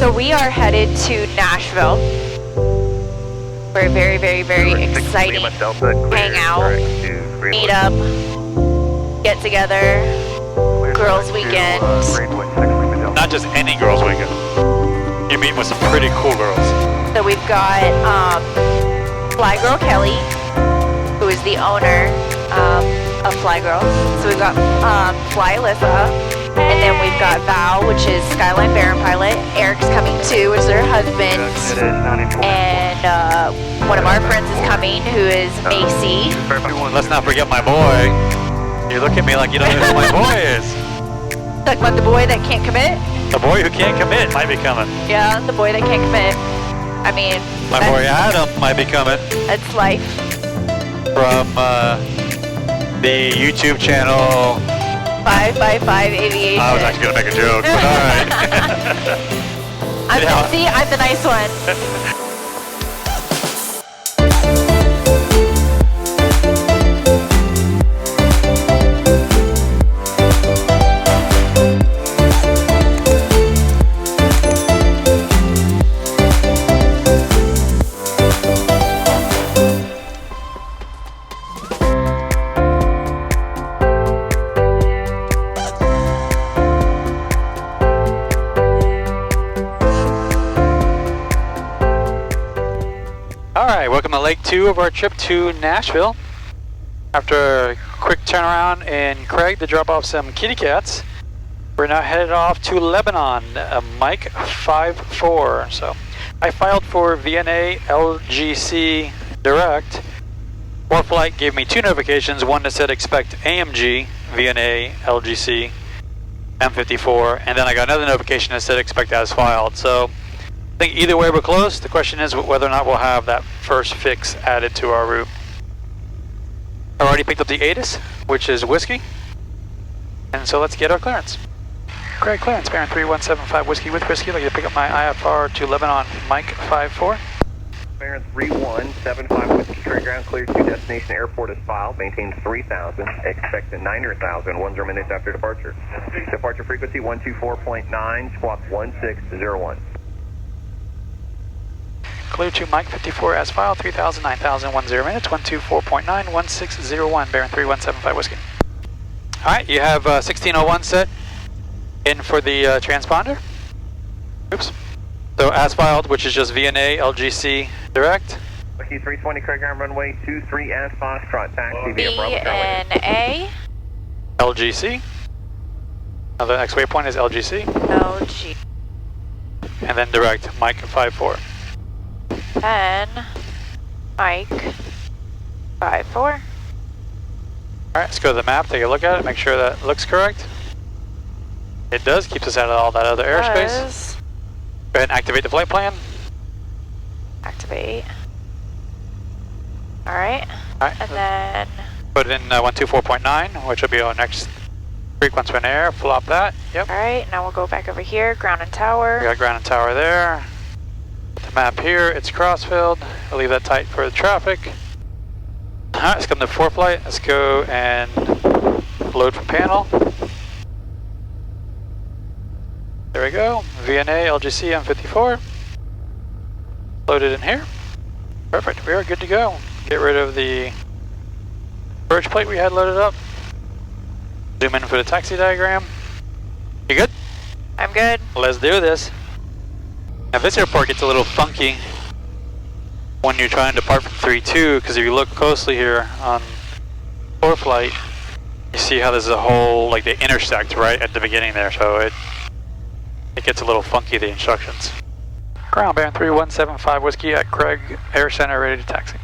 So we are headed to Nashville for a very, very, very exciting hangout, meet up, get together, girls weekend. Not just any girls weekend. You meet with some pretty cool girls. So we've got Fly Girl Kelly, who is the owner of Fly Girls. So we've got Fly Alyssa, and then we've got Val, which is Skyline Baron pilot. Eric's coming too, which is her husband. And one of our friends is coming, who is Macy. Let's not forget my boy. You look at me like you don't know who my boy is. Talk about the boy that can't commit? The boy who can't commit might be coming. Yeah, the boy that can't commit. I mean, my boy Adam might be coming. That's life. From the YouTube channel 5x5 Aviation. I was actually going to make a joke, but alright. See, I'm the nice one. Alright, welcome to Lake 2 of our trip to Nashville. After a quick turnaround in Craig to drop off some kitty cats, we're now headed off to Lebanon, Mike 54. So I filed for VNA LGC Direct. ForeFlight gave me 2 notifications, one that said expect AMG VNA LGC M54, and then I got another notification that said expect as filed. So I think either way we're close. The question is whether or not we'll have that first fix added to our route. I already picked up the ATIS, which is whiskey. And so let's get our clearance. Craig clearance, Baron 3175 whiskey with whiskey. I'd like to pick up my IFR to Lebanon, Mike 54. Baron 3175 whiskey, trade ground cleared to destination airport as filed. Maintain 3,000. Expect 900,000 10 minutes after departure. Departure frequency 124.9, squawk 1601. Clear to Mike 54 as filed, 3,000, 9,000, 10 minutes, 124.9, 1601, Baron 3175 whiskey. Alright, you have 1601 set in for the transponder. Oops. So as filed, which is just VNA LGC Direct. Whiskey 320, Craig ground runway 23 as Foxtrot, taxi via Bravo Charlie. VNA LGC. Now the next waypoint is LGC. LG. And then direct, Mike 54. And Mike 54. Alright, let's go to the map, take a look at it, make sure that looks correct. It does, keeps us out of all that other airspace. Go ahead and activate the flight plan. Activate. Alright. Alright. And then Put it in 124.9, which will be our next frequency in air. Flop that. Yep. Alright, now we'll go back over here, ground and tower. We got ground and tower there. The map here, it's cross-filled. I'll leave that tight for the traffic. Alright, let's come to ForeFlight. Let's go and load from panel. There we go. VNA LGC M54. Loaded in here. Perfect. We are good to go. Get rid of the storage plate we had loaded up. Zoom in for the taxi diagram. You good? I'm good. Let's do this. Now this airport gets a little funky when you're trying to depart from 3-2, because if you look closely here on ForeFlight, you see how there's a whole, like they intersect right at the beginning there, so it gets a little funky, the instructions. Ground Baron 3175 whiskey at Craig Air Center, ready to taxi.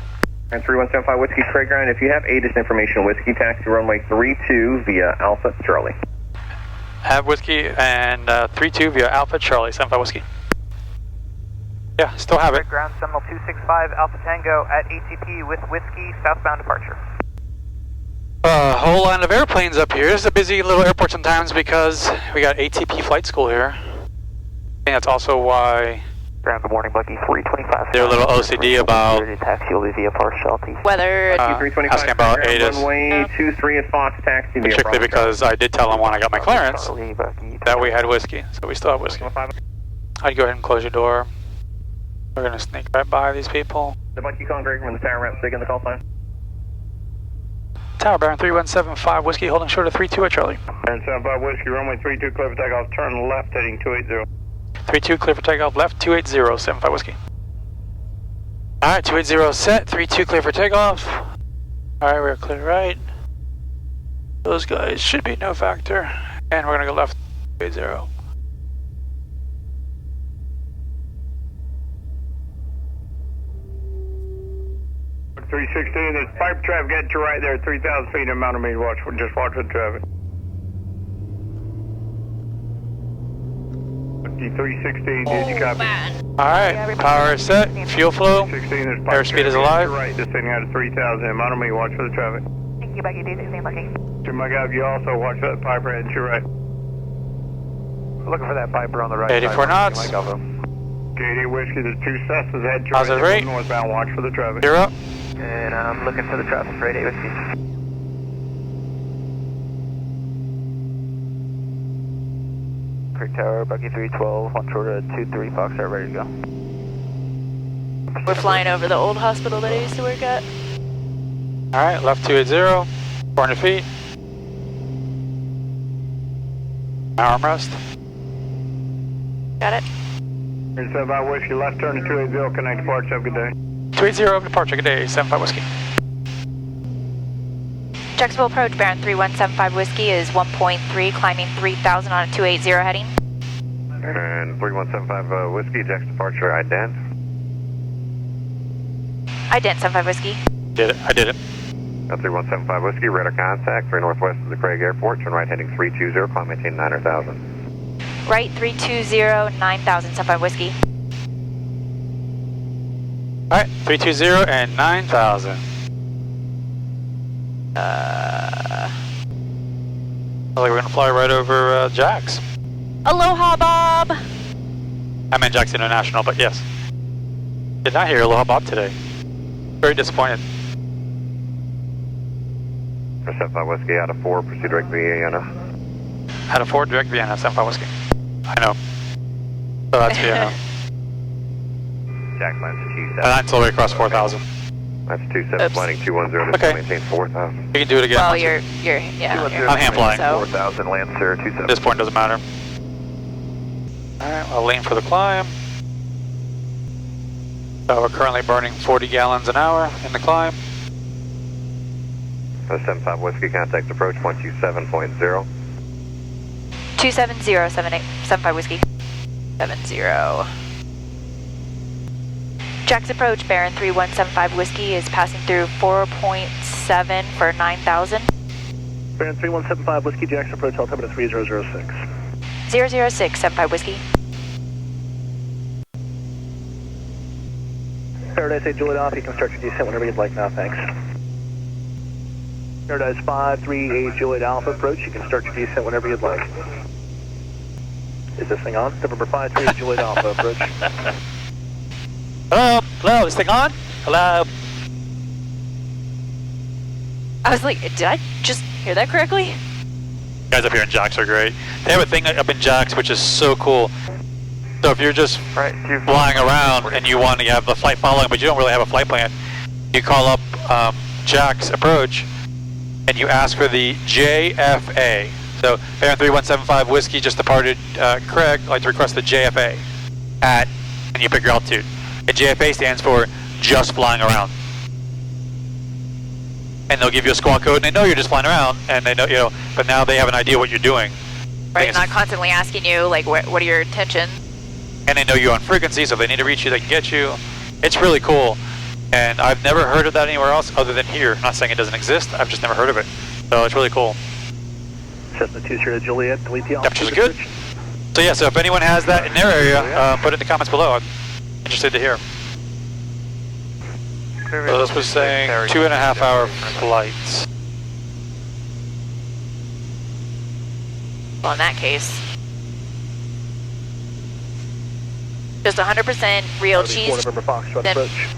And 3175 whiskey, Craig ground. If you have ATIS information, whiskey taxi runway 32 via Alpha Charlie. Have whiskey and 32 via Alpha Charlie, 75 whiskey. Yeah, still have it. Ground Seminole 265 Alpha Tango at ATP with whiskey, southbound departure. A whole line of airplanes up here. This is a busy little airport sometimes because we got ATP flight school here. I think that's also why Ground, good morning, Bucky 325. they're a little OCD about taxi will be via partiality. Weather. asking about ATIS. Runway 23 at Fox, taxi via Strictly because I did tell them when I got my clearance Charlie, Bucky, that we had whiskey, so we still have whiskey. I'd go ahead and close your door. We're gonna sneak right by these people. The Bucky con Greg from the tower ramp, sig in the call sign. Tower bearing 3175 Whiskey, holding short of 32 at Charlie. And 75 Whiskey, runway 32, clear for takeoff, turn left heading 280. 32, clear for takeoff, left, 280, 75 Whiskey. Alright, 280 set, 32 clear for takeoff. Alright, we're clear right. Those guys should be no factor. And we're gonna go left, 280. Three 316, there's pipe traffic at your right there, 3,000 feet in mountain meter, just watch for the traffic. 316, did you copy? Alright, power is set, fuel flow, 16, there's pipe airspeed is traffic at alive. your right, descending out of 3,000 in mountain meter, watch for the traffic. Thank you, Bucky. D16 Bucky. To my guy, you also watch that pipe right at your right. Looking for that piper on the right. 84 knots. KD Whiskey, there's two Cessnas at your Positive right, rate. northbound, watch for the traffic. 0. And I'm looking for the traffic for 88 Whiskey. Creek Tower, Bucky 312, on short of 23 Foxtrot, ready to go. We're flying over the old hospital that I used to work at. Alright, left 280, 400 feet. Armrest. Got it. And 75 Whiskey, left turn to 280, connect departure, have a good day. 280 departure, good day, 75 Whiskey. Jacksonville approach, Baron 3175 Whiskey is 1.3, climbing 3,000 on a 280 heading. And 3175 Whiskey, Jack's departure, ident. Ident 75 Whiskey. Did it, I did it. 3175 Whiskey, radar contact for northwest of the Craig Airport, turn right heading 320, climb maintain 9,000. Right 320, 9,000 75 Whiskey. Alright, 320 and 9,000. Looks like we're gonna fly right over Jax. Aloha, Bob! I meant Jax International, but yes. Did not hear Aloha Bob today. Very disappointed. For 75 Whiskey, out of 4, proceed direct Vienna. Had a 4 direct Vienna, 75 Whiskey. I know. So that's Vienna. Jack lands at 27. And that's all the way across 4,000. That's 27, Oops. landing 210, Okay. maintain 4,000. You can do it again. Well, once you're you- yeah. I'm hand flying. So, 4,000, land sir, 27. At this point, doesn't matter. Alright, I'll lean for the climb. So we're currently burning 40 gallons an hour in the climb. 75 Whiskey, contact approach 127.0. 270, 75 Whiskey. 70. Jack's approach, Baron 3175 Whiskey is passing through 4.7 for 9,000. Baron 3175 Whiskey, Jack's approach, altimeter 3006. 006, 75 Whiskey. Paradise 8 Juliet off, you can start your descent whenever you'd like now, thanks. Paradise 538 Juliet Alpha approach, you can start your descent whenever you'd like. Is this thing on? November 538 Juliet Alpha approach. Hello? Hello? This thing on? Hello? I was like, did I just hear that correctly? Guys up here in Jax are great. They have a thing up in Jax which is so cool. So if you're just Right, flying around and you want to have a flight following, but you don't really have a flight plan, you call up Jack's approach and you ask for the JFA. So Baron 3175 Whiskey just departed Craig. I'd like to request the JFA and you pick your altitude. And JFA stands for just flying around. And they'll give you a squawk code and they know you're just flying around and they know, you know, but now they have an idea what you're doing. Right, not constantly asking you, like, what are your intentions? And they know you're on frequency, so if they need to reach you, they can get you. It's really cool. And I've never heard of that anywhere else other than here. I'm not saying it doesn't exist, I've just never heard of it. So it's really cool. Cessna 20 Juliet, delete the Temperatures are altitude. good. So yeah, so if anyone has that in their area, put it in the comments below. I'm interested to hear. So this was saying 2.5 hour flights. Well, in that case, just 100% real cheese, November Foxtrot then approach.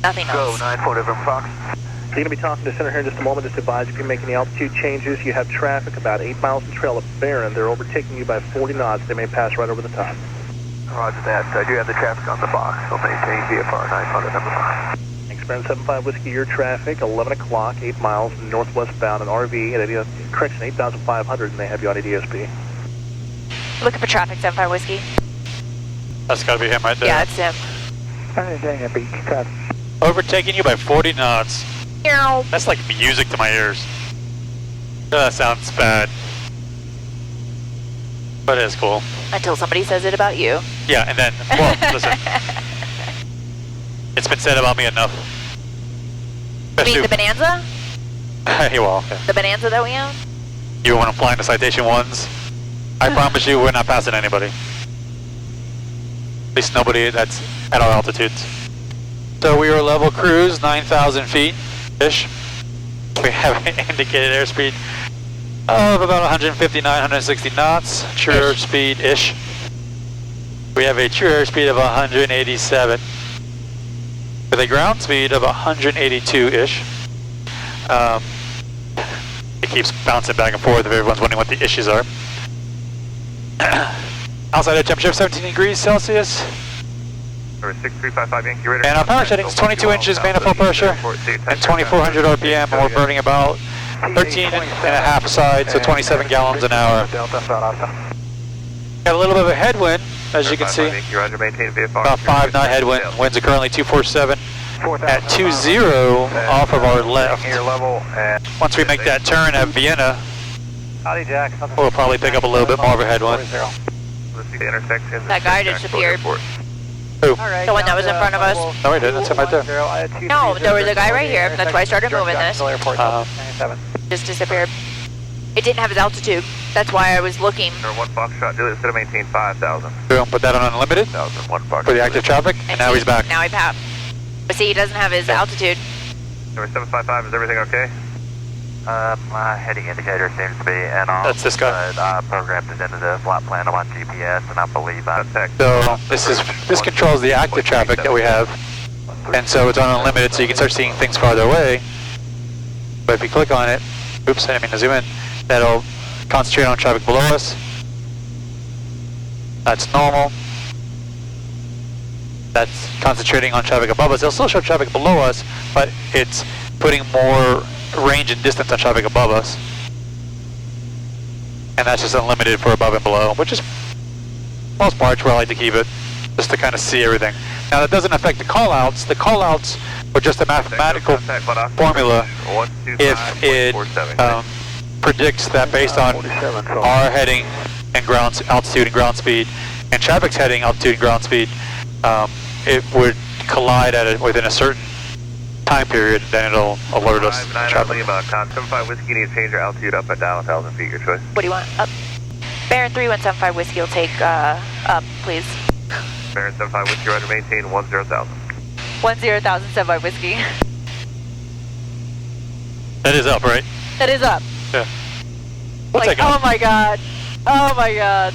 nothing else. 94 November Fox. So you're going to be talking to center here in just a moment. Just advise if you're making the altitude changes, you have traffic about 8 miles from trail of Barron. They're overtaking you by 40 knots. They may pass right over the top. Roger that. I do have the traffic on the box. I'll maintain VFR 900 number 5. Experience 75 Whiskey, your traffic, 11 o'clock, 8 miles northwest bound, an RV at correction 8,500, and they have you on a DSP. Looking for traffic, 75 Whiskey. That's gotta be him right there. Yeah, it's him. Overtaking you by 40 knots. Meow. That's like music to my ears. That sounds bad. But it is cool. Until somebody says it about you. Yeah, and then, well, listen. It's been said about me enough. You mean the Bonanza? Hey, well, okay. The Bonanza that we own? You when I'm flying the Citation 1s, I promise you we're not passing anybody. At least nobody that's at our altitudes. So we are level cruise, 9,000 feet-ish. We have an indicated airspeed of about 159, 160 knots, true airspeed-ish. We have a true airspeed of 187, with a ground speed of 182-ish. It keeps bouncing back and forth if everyone's wondering what the issues are. Outside air temperature of 17 degrees Celsius. 6355 Yankee Radar. And our power setting is 22 inches manifold pressure and 2,400 RPM, and we're burning about 13 and a half sides, so 27 gallons an hour. Got a little bit of a headwind, as you can see. About 5 knot headwind. Winds are currently 247 at 20 off of our left. Once we make that turn at Vienna, we'll probably pick up a little bit more of a headwind. That guy just appeared. Who? The one that was in front of us. No, he didn't. That's him right there. No, there was a guy right here. That's why I started moving this. Just disappeared. It didn't have his altitude. That's why I was looking. One Foxtrot, Juliet, instead of maintain 5,000. Boom, put that on unlimited for the active traffic, and now he's back. Now he passed. But see, he doesn't have his altitude. Number 755, is everything okay? My heading indicator seems to be and off. That's this guy. I programmed it into the flight plan on my GPS, and I believe I text. So this controls the active traffic that we have, and so it's on unlimited, so you can start seeing things farther away. But if you click on it, oops, I didn't mean to zoom in. That'll concentrate on traffic below us. That's normal. That's concentrating on traffic above us. It'll still show traffic below us, but it's putting more range and distance on traffic above us. And that's just unlimited for above and below, which is most parts where I like to keep it, just to kind of see everything. Now that doesn't affect the callouts. The callouts are just a mathematical formula if it predicts that based on our heading and ground altitude and ground speed, and traffic's heading, altitude, and ground speed, it would collide at within a certain time period, then it'll alert us. 75 Whiskey, you need to change your altitude up and down 1,000 feet, your choice. What do you want? Up. Baron 3175 Whiskey will take up, please. Baron 75 Whiskey, roger, maintain 10,000. 10,075 Whiskey. That is up, right? That is up. Yeah. Like, oh my god. Oh my god.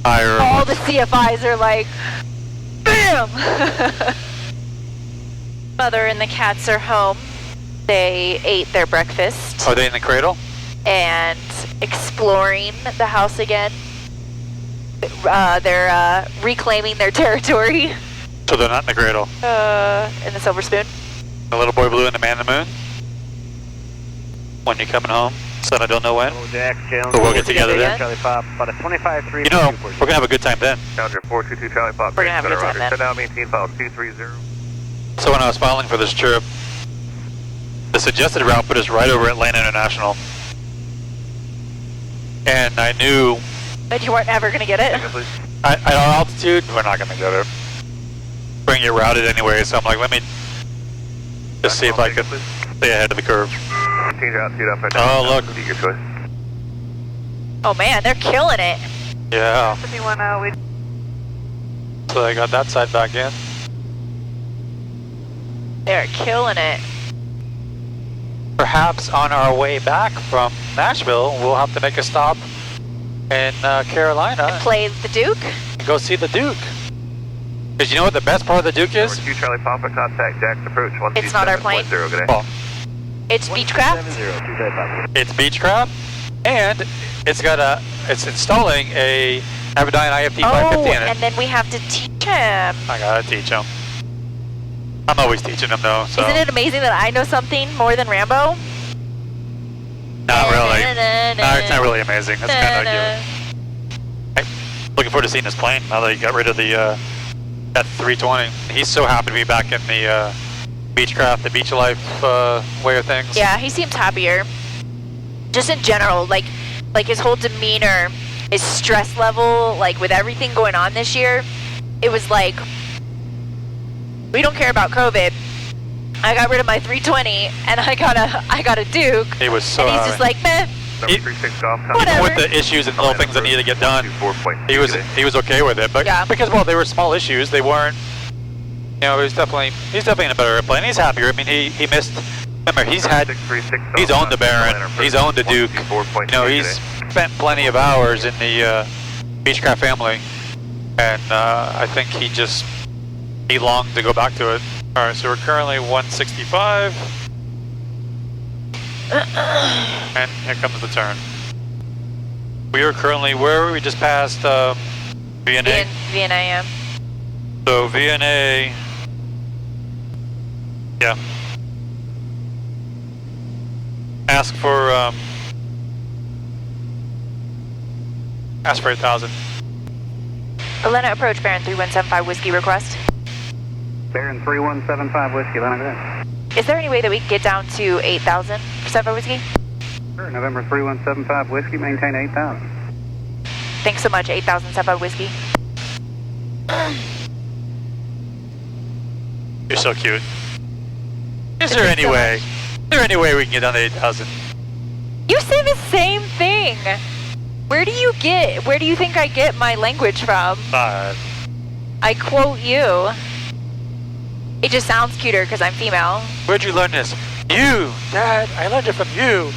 Higher. All the CFIs are like, BAM! Mother and the cats are home. They ate their breakfast. Are they in the cradle? And exploring the house again. They're reclaiming their territory. So they're not in the cradle? In the Silver Spoon. The little boy blue and the man in the moon? When you coming home? Son, I don't know when. But we'll get together then. Charlie Pop, about a 25-3. You know, we're going to have a good time then. Challenger 422 Charlie Pop. We're going to have a good time then. Set down, maintain file 230. So when I was filing for this trip, the suggested route put us right over Atlanta International. And I knew... But you weren't ever going to get it? At our altitude, we're not going to get it. We're going to get routed anyway, so I'm like, let me just see if I can stay ahead of the curve. Change your altitude up and down. Oh, look. Your choice. Oh man, they're killing it. Yeah. So I got that side back in. They're killing it. Perhaps on our way back from Nashville, we'll have to make a stop in Carolina. And play the Duke? And go see the Duke. Because you know what the best part of the Duke is? Number 2 Charlie Papa, contact Jack's approach. It's not our plane. Oh. It's Beechcraft? It's Beechcraft, and it's installing a Have a dying IFT Oh, 550 in it. and then we have to teach him. I gotta teach him. I'm always teaching him though, so. Isn't it amazing that I know something more than Rambo? Not really. No, it's not really amazing. That's kind of cute. Looking forward to seeing this plane now that he got rid of the that 320. He's so happy to be back in the Beechcraft, the beach life way of things. Yeah, he seems happier. Just in general, like his whole demeanor, his stress level, like with everything going on this year, it was like, we don't care about COVID. I got rid of my 320 and I got a Duke. He was so and he's just like, meh. Even with the issues and little things that needed to get done, he was okay with it. But yeah. Because well, they were small issues. They weren't. You know, he's definitely in a better airplane. He's happier. I mean, he missed. Remember, he's owned the Baron. He's owned the Duke. You know, he's spent plenty of hours in the Beechcraft family, and I think he longed to go back to it. All right, so we're currently 165. And here comes the turn. We are currently, where are we? Just past VNA? VNA, yeah. So VNA, yeah. Ask for 8,000. Atlanta approach, Baron 3175 whiskey request. Baron 3175 whiskey, Atlanta. Is there any way that we can get down to 8,000 for 75 whiskey? Sure, November 3175 whiskey, maintain 8,000. Thanks so much, 8,000 75 whiskey. You're so cute. Is there any way we can get down to 8,000? You say the same thing. Where do you think I get my language from? I quote you. It just sounds cuter because I'm female. Where'd you learn this? You, Dad. I learned it from you.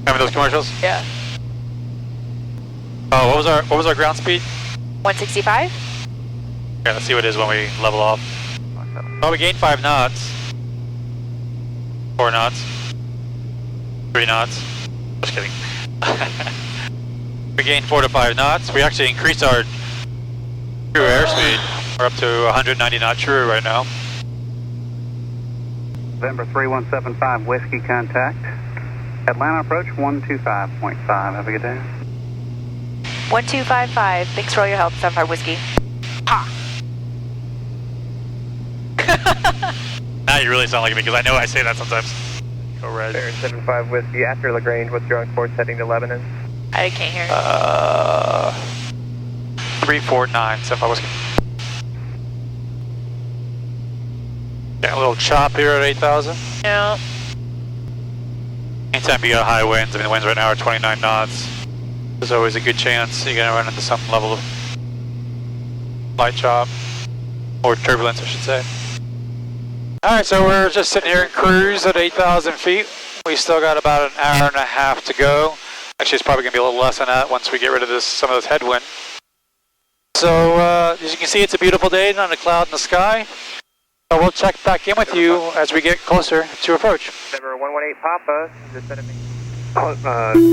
Remember those commercials? Yeah. Oh, what was our ground speed? 165. Okay, let's see what it is when we level off. Oh, we gained 5 knots. 4 knots. 3 knots. Just kidding. We gained 4 to 5 knots. We actually increased our true airspeed. We're up to 190 knot true right now. November 3175 whiskey contact. Atlanta approach 125.5. Have a good day. 1255. Thanks for all your help, 75 whiskey. Ha! Now you really sound like me because I know I say that sometimes. Go red. Baron 75 whiskey after Lagrange. What's your on course heading to Lebanon? I can't hear. 349, 75 whiskey. Got a little chop here at 8,000. Yeah. Anytime you got high winds, I mean the winds right now are 29 knots. There's always a good chance you're gonna run into some level of light chop. Or turbulence, I should say. Alright, so we're just sitting here in cruise at 8,000 feet. We still got about an hour and a half to go. Actually, it's probably gonna be a little less than that once we get rid of some of this headwind. So, as you can see, it's a beautiful day, not a cloud in the sky. So we'll check back in with you as we get closer to approach. November 118 Papa, descend me.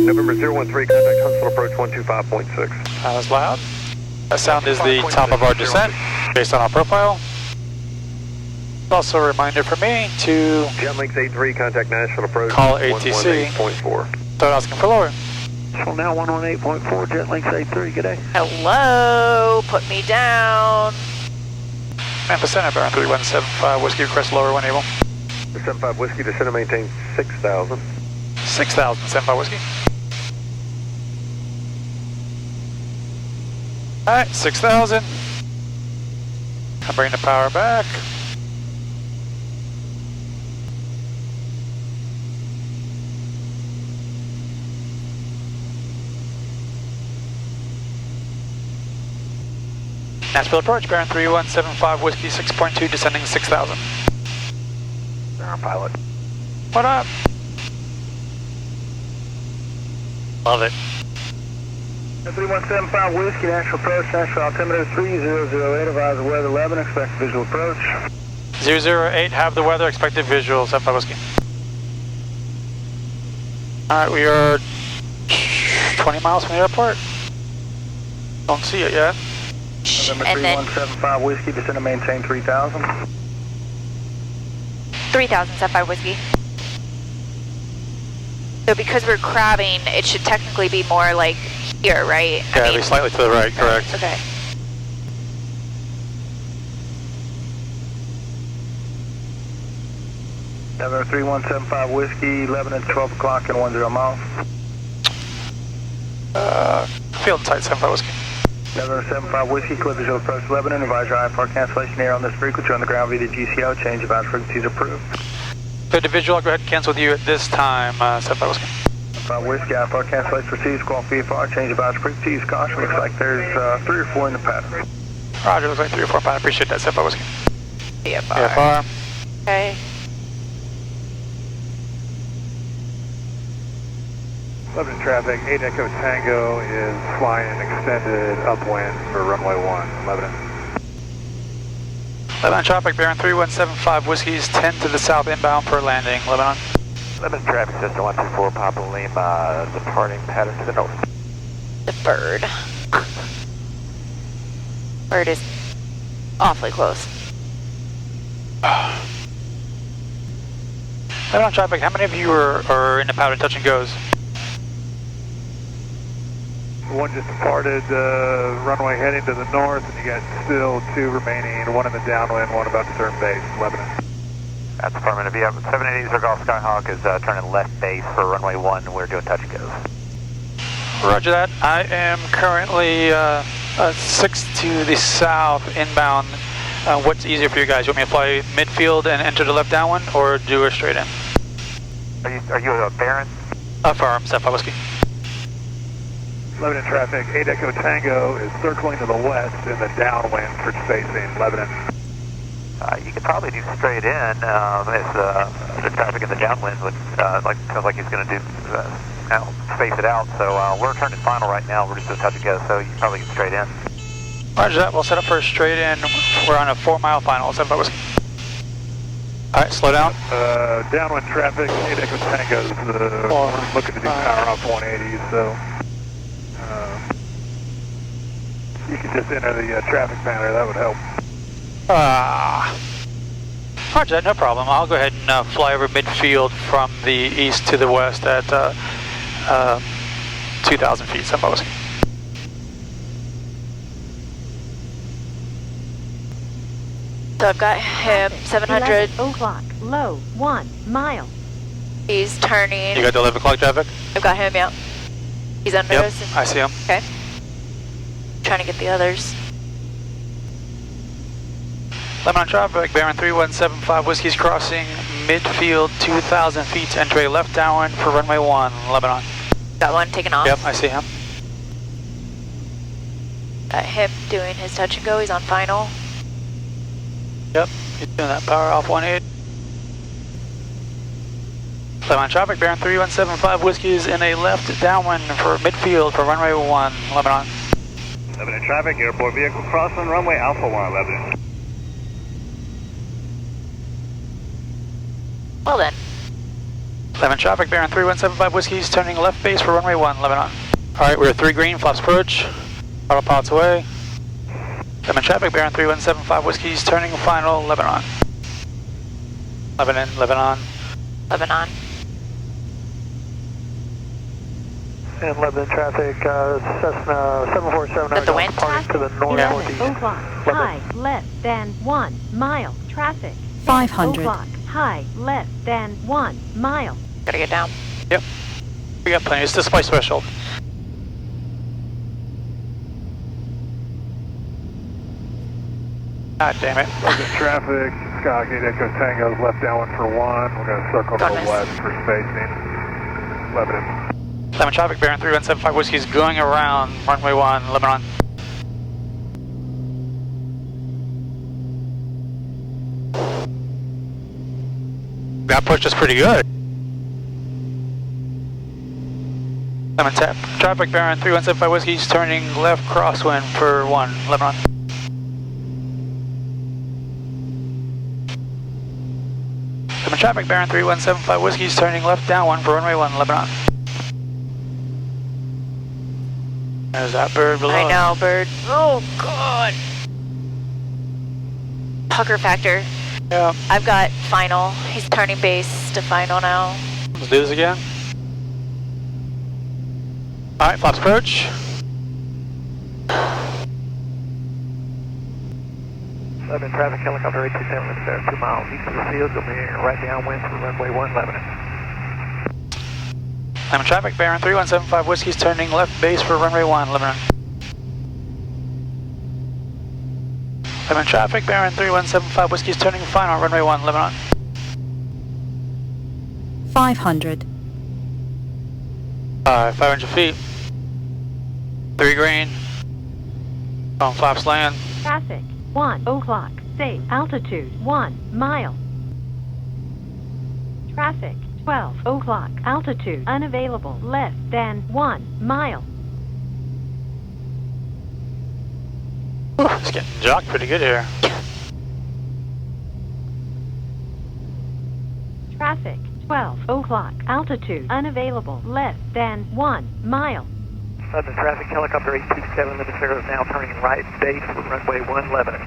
November 013, contact Huntsville approach 125.6. That was loud. That sound is the top of our descent, based on our profile. Also a reminder for me to Jetlinks 83, contact Nashville approach call ATC. 118.4. Start asking for lower. So now 118.4, Jetlinks 83, good day. Hello, put me down. Memphis Center, Baron 3175, whiskey request lower when able. 75 whiskey, descend and maintain 6,000. 6,000, 75 whiskey. Alright, 6,000. I'll bring the power back. Nashville approach, Baron 3175 whiskey 6.2, descending 6,000. Our pilot. What up? Love it. 3175 whiskey, Nashville approach, Nashville altimeter 3008, advise the weather 11, expect visual approach. 008, have the weather, expected visual, 75 whiskey. Alright, we are 20 miles from the airport. Don't see it yet. November And then 3175 Whiskey, descend and maintain 3000. 3000 Sapphire Whiskey. So because we're crabbing, it should technically be more like here, right? Yeah, it'll be slightly to the right, correct. Okay. November 3175 Whiskey, Lebanon, 12 o'clock and 10 miles. Field tight 75 Whiskey. November 75 Whiskey, clear visual approach Lebanon. Advise your IFR cancellation here on this frequency on the ground via the GCO. Change of bound frequencies approved. Good individual, I'll go ahead and cancel with you at this time, 75 Whiskey. 75 Whiskey, IFR cancellation received. Squawk VFR, change of bound frequencies. Caution, looks like there's 3 or 4 in the pattern. Roger, looks like 3 or 4 pound. Appreciate that, 75 Whiskey. VFR. VFR. Okay. Lebanon traffic, 8 Echo Tango is flying an extended upwind for runway 1, Lebanon. Lebanon traffic, bearing 3175 Whiskey's 10 to the south inbound for landing, Lebanon. Lebanon traffic, Cessna 124, Papa Lima, departing pattern to the north. The bird. Bird is awfully close. Lebanon traffic, how many of you are in the powder touch and goes? One just departed runway heading to the north, and you got still 2 remaining, one in the downwind, one about to turn base, Lebanon. That's Department of VF 780 Zergolf Skyhawk is turning left base for runway 1. We're doing touch and goes. Roger that. I am currently 6 to the south inbound. What's easier for you guys? You want me to fly midfield and enter the left downwind, or do a straight in? Are you a Baron? Affirm, 75 Whiskey. Lebanon traffic, 8 Echo Tango is circling to the west in the downwind for spacing, Lebanon. You could probably do straight in if the traffic in the downwind would feels like he's going to do space it out. So we're turning final right now. We're just doing touch and go, so you can probably get straight in. Roger that. We'll set up for a straight in. We're on a 4-mile final. 75 Whiskey. All right, slow down. Downwind traffic, 8 Echo Tango's looking to do power off 180, so you can just enter the traffic banner. That would help. Roger that, no problem. I'll go ahead and fly over midfield from the east to the west at 2,000 feet. 75 Whiskey. So I've got him 700. 11 o'clock, low, 1 mile. He's turning. You got the 11 o'clock traffic? I've got him, yeah. He's under Yep, us. And, I see him. okay. Trying to get the others. Lebanon traffic, bearing 3175 Whiskey's crossing midfield 2,000 feet to enter a left downwind for runway 1, Lebanon. Got one taking off. Yep, I see him. Got him doing his touch and go. He's on final. Yep, he's doing that power off 180. Lebanon traffic, bearing 3175 Whiskey's in a left downwind for midfield for runway 1, Lebanon. Lebanon traffic, airport vehicle crossing runway Alpha 1, Lebanon. Well then. Lebanon traffic, bearing 3175 Whiskey's turning left base for runway 1, Lebanon. Alright, we're 3 green, flaps approach. Autopilots away. Lebanon traffic, bearing 3175 Whiskey's turning final, Lebanon. Lebanon. Lebanon. And Lebanon traffic, Cessna 747 At the wind? departing to the 11 northeast. o'clock, high, less than 1 mile. Traffic. 500. O'clock, high, less than 1 mile. Gotta get down. Yep. We got plenty. It's the spice threshold. God damn it. Lebanon traffic, Skyhawk 8 Echo Tango's left downwind for 1. We're going to circle to Don't the miss. west for spacing, Lebanon. Lebanon traffic, bearing 3175 Whiskey's going around runway 1, Lebanon. That pushed us pretty good. Lebanon traffic, bearing 3175 Whiskey's turning left crosswind for 1, Lebanon. Lebanon traffic, bearing 3175 Whiskey's turning left downwind for runway 1, Lebanon. There's that bird below. I know, bird. Oh, God. Pucker factor. Yeah. I've got final. He's turning base to final now. Let's do this again. Alright, flaps approach. Lebanon traffic helicopter 827 there, 2 miles east of the field, going to be right downwind for runway 1 Lebanon. Lebanon traffic, Baron 3175 Whiskey's turning left base for runway 1, Lebanon. Lebanon traffic, Baron 3175 Whiskey's turning final, runway 1, Lebanon. 500. 500 feet. 3 green. On flaps land. Traffic, 1 o'clock, safe, altitude, 1 mile. Traffic, 12 o'clock, altitude, unavailable, less than 1 mile. Whew, it's getting jocked pretty good here. Traffic, 12 o'clock, altitude, unavailable, less than 1 mile. Lebanon traffic helicopter 827 Lebanon is now turning right base for runway 1 Lebanon.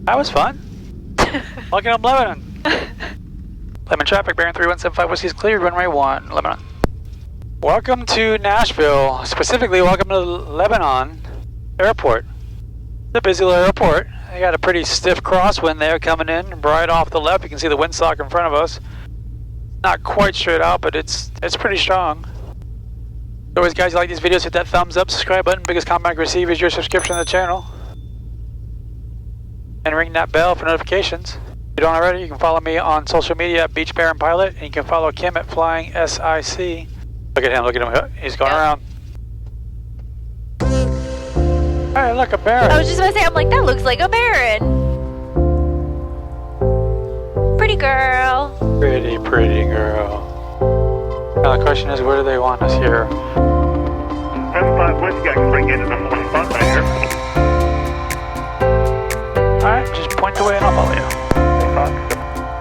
That was fun. Looking up Lebanon. Lebanon traffic, Baron 3175 Whiskey's cleared, runway 1, Lebanon. Welcome to Nashville, specifically welcome to Lebanon Airport. It's a busy little airport. They got a pretty stiff crosswind there coming in, right off the left. You can see the windsock in front of us. Not quite straight out, but it's pretty strong. As always, guys, you like these videos, hit that thumbs up, subscribe button. Biggest comment I receive is your subscription to the channel. And ring that bell for notifications. If you don't already, you can follow me on social media at Beach Baron Pilot, and you can follow Kim at Flying SIC. Look at him, he's going around. Hey, look, a Baron. I was just about to say, I'm like, that looks like a Baron. Pretty girl. Pretty, pretty girl. Now the question is, where do they want us here? That's 5 Whiskey, I can bring you into the morning spot right here. Alright, just point the way and I'll follow you.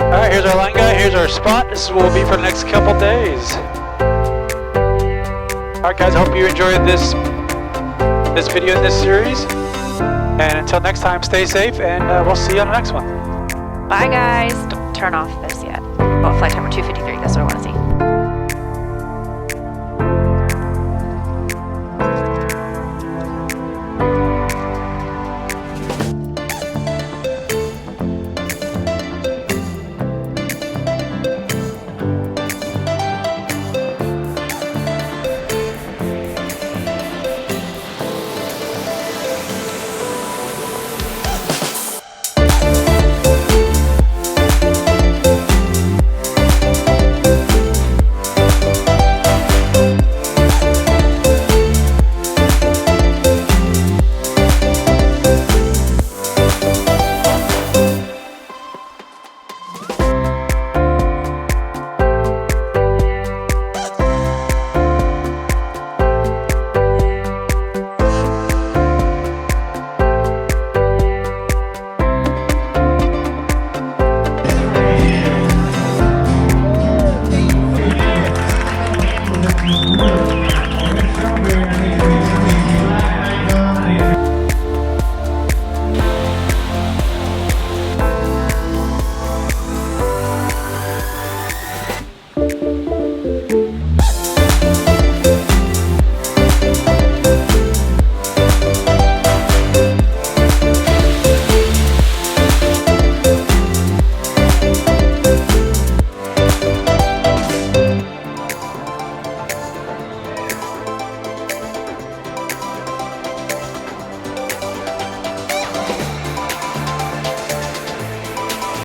Alright, here's our line guy, here's our spot. This is where we'll be for the next couple days. Alright guys, hope you enjoyed this video in this series. And until next time, stay safe, and we'll see you on the next one. Bye, guys. Don't turn off this yet. Oh, flight timer 253. That's what I want to see.